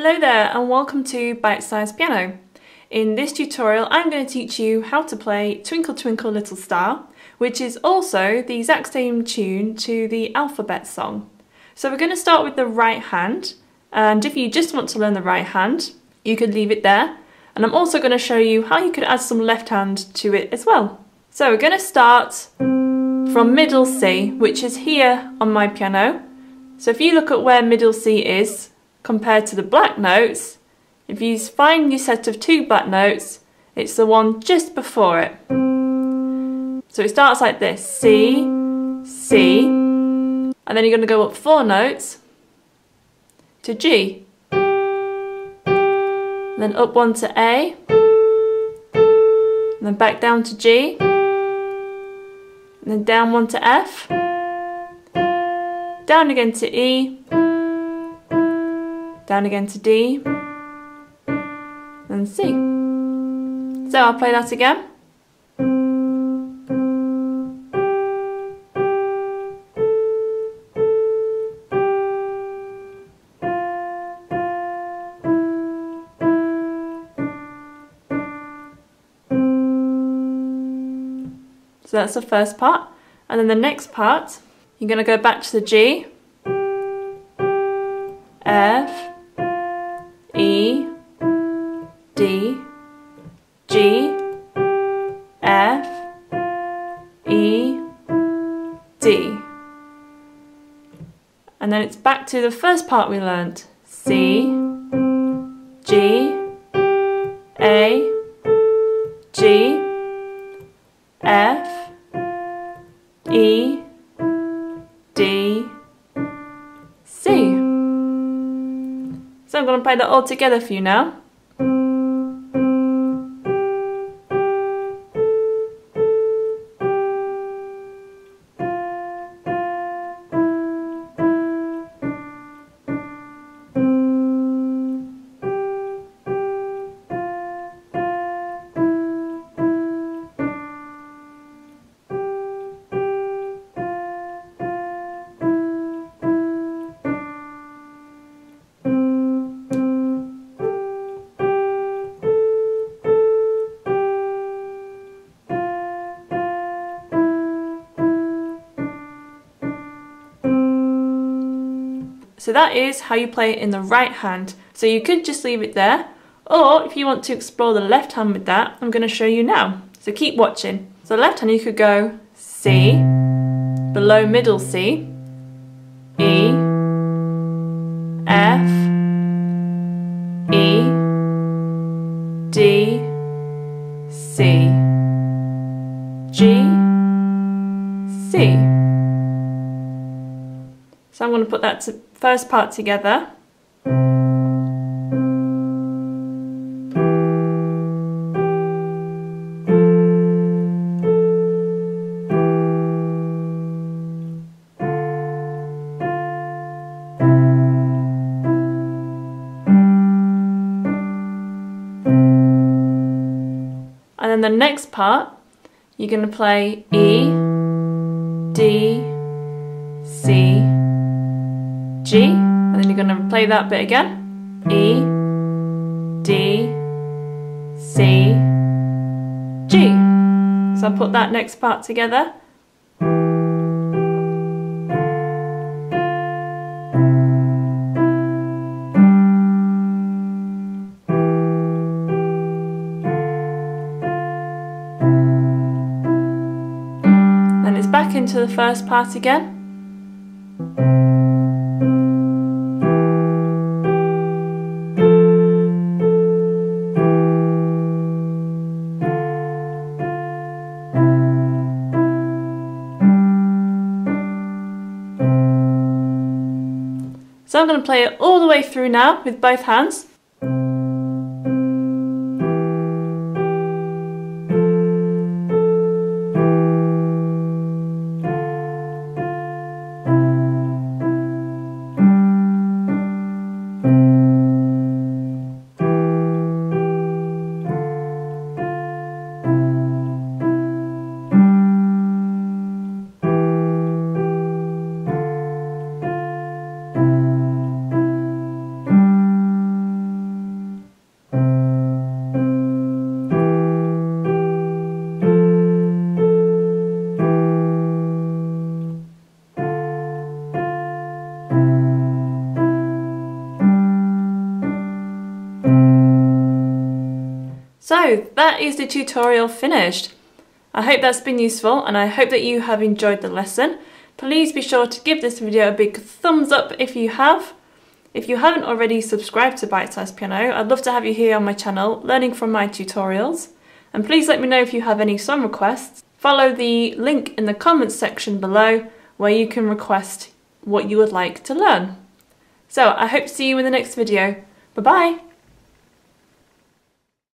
Hello there and welcome to Bitesize Piano. In this tutorial I'm going to teach you how to play Twinkle Twinkle Little Star, which is also the exact same tune to the alphabet song. So we're going to start with the right hand, and if you just want to learn the right hand you could leave it there, and I'm also going to show you how you could add some left hand to it as well. So we're going to start from middle C, which is here on my piano. So if you look at where middle C is compared to the black notes, if you find your set of two black notes, it's the one just before it. So it starts like this: C, C, and then you're going to go up 4 notes to G, and then up 1 to A, and then back down to G, and then down 1 to F, down again to E, down again to D, and C. So I'll play that again. So that's the first part, and then the next part, you're going to go back to the G, F, E, D, G, F, E, D. And then it's back to the first part we learnt: C, G, A, G, F, E, D, C. So I'm going to play that all together for you now. So that is how you play it in the right hand. So you could just leave it there, or if you want to explore the left hand with that, I'm going to show you now. So keep watching. So left hand you could go C, below middle C, E, F, E, D, C, G, C. So I'm going to put that first part together. And then the next part, you're going to play E, D, C, G, and then you're going to play that bit again. E, D, C, G. So I'll put that next part together. Then it's back into the first part again. So I'm going to play it all the way through now with both hands. So that is the tutorial finished. I hope that's been useful and I hope that you have enjoyed the lesson. Please be sure to give this video a big thumbs up if you have. If you haven't already subscribed to Bitesize Piano, I'd love to have you here on my channel learning from my tutorials. And please let me know if you have any song requests. Follow the link in the comments section below where you can request what you would like to learn. So I hope to see you in the next video. Bye bye!